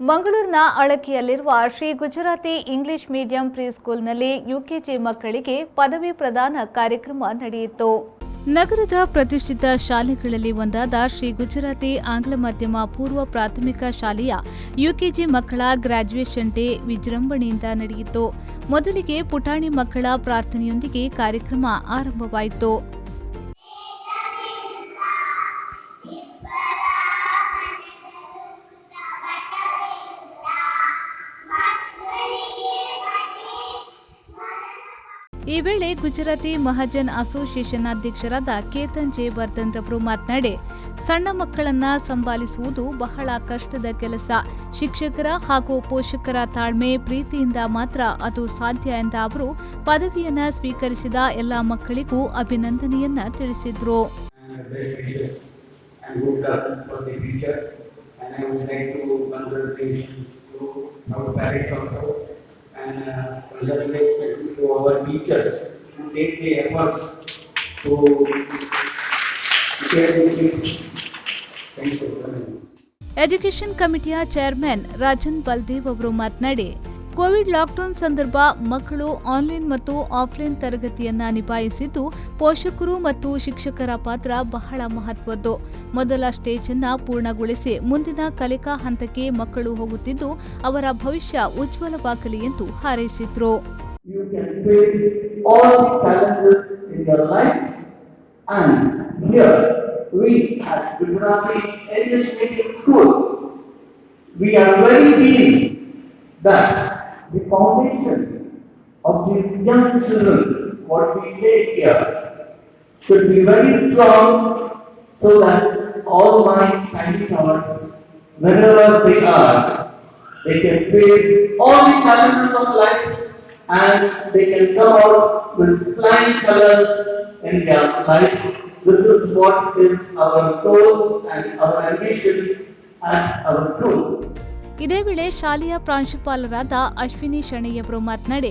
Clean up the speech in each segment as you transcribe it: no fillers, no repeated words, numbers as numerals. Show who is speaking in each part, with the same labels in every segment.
Speaker 1: ಮಂಗಳೂರಿನ ಅಳಕಿಯಲ್ಲಿರುವ Shri Gujarati English medium ಪ್ರಿಸ್ಕೂಲ್ನಲ್ಲಿ ಯುಕೆಜಿ ಮಕ್ಕಳಿಗೆ ಪದವಿ ಪ್ರದಾನ ಕಾರ್ಯಕ್ರಮ ನಡೆಯಿತು. ನಗರದ ಪ್ರತಿಷ್ಠಿತ ಶಾಲೆಗಳಲ್ಲಿ ಒಂದಾದ ಶ್ರೀ ಗುಜರಾತಿ ಆಂಗ್ಲ ಮಾಧ್ಯಮ ಪೂರ್ವ ಪ್ರಾಥಮಿಕ ಶಾಲೆಯ ಯುಕೆಜಿ ಮಕ್ಕಳ ಗ್ರಾಜ್ಯುಯೇಷನ್ ಡೇ ವಿಜೃಂಭಣೆಯಿಂದ ನಡೆಯಿತು. ಮೊದಲಿಗೆ ಪುಟಾಣಿ ಮಕ್ಕಳ ಪ್ರಾರ್ಥನೆಯೊಂದಿಗೆ ಕಾರ್ಯಕ್ರಮ ಆರಂಭವಾಯಿತು. ಈ ವೇಳೆ ಗುಜರಾತಿ ಮಹಾಜನ್ ಅಸೋಸಿಯೇಷನ್ ಅಧ್ಯಕ್ಷರಾದ ಕೇತನ್ ಜೆ ವರ್ಧನ್ ರವರು ಮಾತನಾಡಿ, ಸಣ್ಣ ಮಕ್ಕಳನ್ನ ಸಂಭಾಲಿಸುವುದು ಬಹಳ ಕಷ್ಟದ ಕೆಲಸ. ಶಿಕ್ಷಕರ ಹಾಗೂ ಪೋಷಕರ ತಾಳ್ಮೆ, ಪ್ರೀತಿಯಿಂದ ಮಾತ್ರ ಅದು ಸಾಧ್ಯ ಎಂದ ಅವರು ಪದವಿಯನ್ನ ಸ್ವೀಕರಿಸಿದ ಎಲ್ಲ ಮಕ್ಕಳಿಗೂ ಅಭಿನಂದನೆಯನ್ನ ತಿಳಿಸಿದ್ರು.
Speaker 2: And congratulations to our teachers who take the efforts to share the things. Thank you.
Speaker 1: Education ಕಮಿಟಿಯ ಚೇರ್ಮನ್ ರಾಜನ್ ಬಲ್ದೇವ್ ಅವರು ಮಾತನಾಡಿ, ಕೋವಿಡ್ ಲಾಕ್ಡೌನ್ ಸಂದರ್ಭ ಮಕ್ಕಳು ಆನ್ಲೈನ್ ಮತ್ತು ಆಫ್ಲೈನ್ ತರಗತಿಯನ್ನ ನಿಭಾಯಿಸಿದ್ದು ಪೋಷಕರು ಮತ್ತು ಶಿಕ್ಷಕರ ಪಾತ್ರ ಬಹಳ ಮಹತ್ವದ್ದು. ಮೊದಲ ಸ್ಟೇಜ್ ಅನ್ನ ಪೂರ್ಣಗೊಳಿಸಿ ಮುಂದಿನ ಕಲಿಕಾ ಹಂತಕ್ಕೆ ಮಕ್ಕಳು ಹೋಗುತ್ತಿದ್ದು ಅವರ ಭವಿಷ್ಯ ಉಜ್ವಲವಾಗಲಿ ಎಂದು ಹಾರೈಸಿದ್ರು.
Speaker 2: The foundation of these young children, what we take here, should be very strong, so that all my tiny towers, wherever they are, they can face all the challenges of life and they can come out with flying colors in their lives. This is what is our goal and our ambition at our school.
Speaker 1: ಇದೇ ವೇಳೆ ಶಾಲೆಯ ಪ್ರಾಂಶುಪಾಲರಾದ ಅಶ್ವಿನಿ ಶೆಣೆಯವರು ಮಾತನಾಡಿ,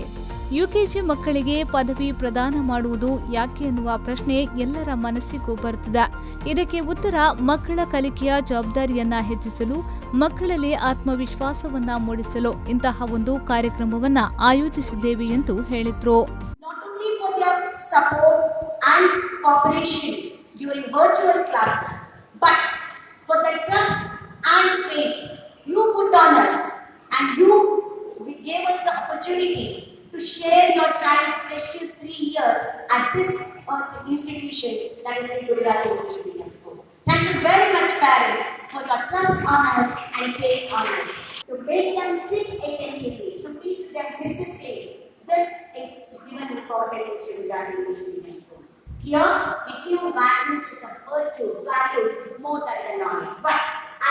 Speaker 1: UKG ಮಕ್ಕಳಿಗೆ ಪದವಿ ಪ್ರದಾನ ಮಾಡುವುದು ಯಾಕೆ ಎನ್ನುವ ಪ್ರಶ್ನೆ ಎಲ್ಲರ ಮನಸ್ಸಿಗೂ ಬರುತ್ತದೆ. ಇದಕ್ಕೆ ಉತ್ತರ ಮಕ್ಕಳ ಕಲಿಕೆಯ ಜವಾಬ್ದಾರಿಯನ್ನ ಹೆಚ್ಚಿಸಲು, ಮಕ್ಕಳಲ್ಲಿ ಆತ್ಮವಿಶ್ವಾಸವನ್ನ ಮೂಡಿಸಲು ಇಂತಹ ಒಂದು ಕಾರ್ಯಕ್ರಮವನ್ನ ಆಯೋಜಿಸಿದ್ದೇವೆ ಎಂದು ಹೇಳಿದ್ರು.
Speaker 3: You put on us and you gave us the opportunity to share your child's precious 3 years at this institution, that is the Gujarati English Medium School. Thank you very much, parents, for your trust on us and faith on us. To make them sit attentively, to teach them discipline, this is given important in Gujarati English Medium School. Here, we give value to the virtue, value more than the knowledge. But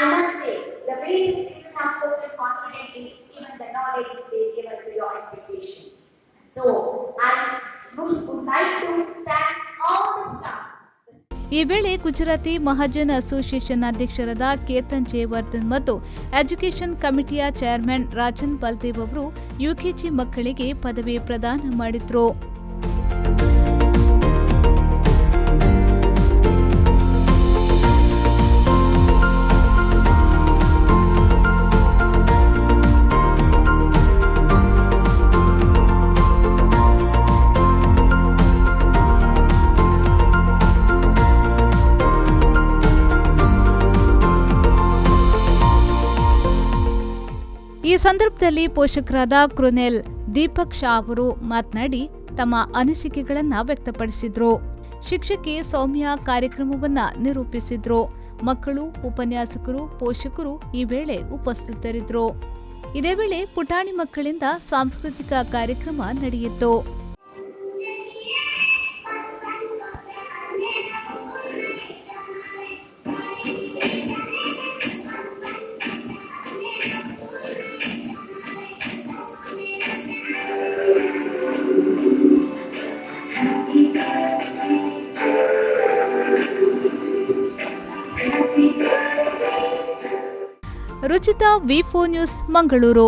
Speaker 3: I must say, the way the students have spoken confidently, even the knowledge is being given to your expectation. So, I would like to thank all the staff.
Speaker 1: ಈ ವೇಳೆ Gujarati Mahajan association ಅಧ್ಯಕ್ಷರಾದ Ketan J Vardhan ಮತ್ತು education ಕಮಿಟಿಯ chairman Rajan Baldev ಅವರು UKG ಮಕ್ಕಳಿಗೆ ಪದವಿ ಪ್ರದಾನ ಮಾಡಿದ್ರು. ಈ ಸಂದರ್ಭದಲ್ಲಿ ಪೋಷಕರಾದ ಕ್ರೊನೆಲ್ ದೀಪಕ್ ಶಾ ಅವರು ಮಾತನಾಡಿ ತಮ್ಮ ಅನಿಸಿಕೆಗಳನ್ನು ವ್ಯಕ್ತಪಡಿಸಿದ್ರು. ಶಿಕ್ಷಕಿ ಸೌಮ್ಯ ಕಾರ್ಯಕ್ರಮವನ್ನ ನಿರೂಪಿಸಿದ್ರು. ಮಕ್ಕಳು, ಉಪನ್ಯಾಸಕರು, ಪೋಷಕರು ಈ ವೇಳೆ ಉಪಸ್ಥಿತರಿದ್ದರು. ಇದೇ ವೇಳೆ ಪುಟಾಣಿ ಮಕ್ಕಳಿಂದ ಸಾಂಸ್ಕೃತಿಕ ಕಾರ್ಯಕ್ರಮ ನಡೆಯಿತು. Ruchita V4 news Mangaluru.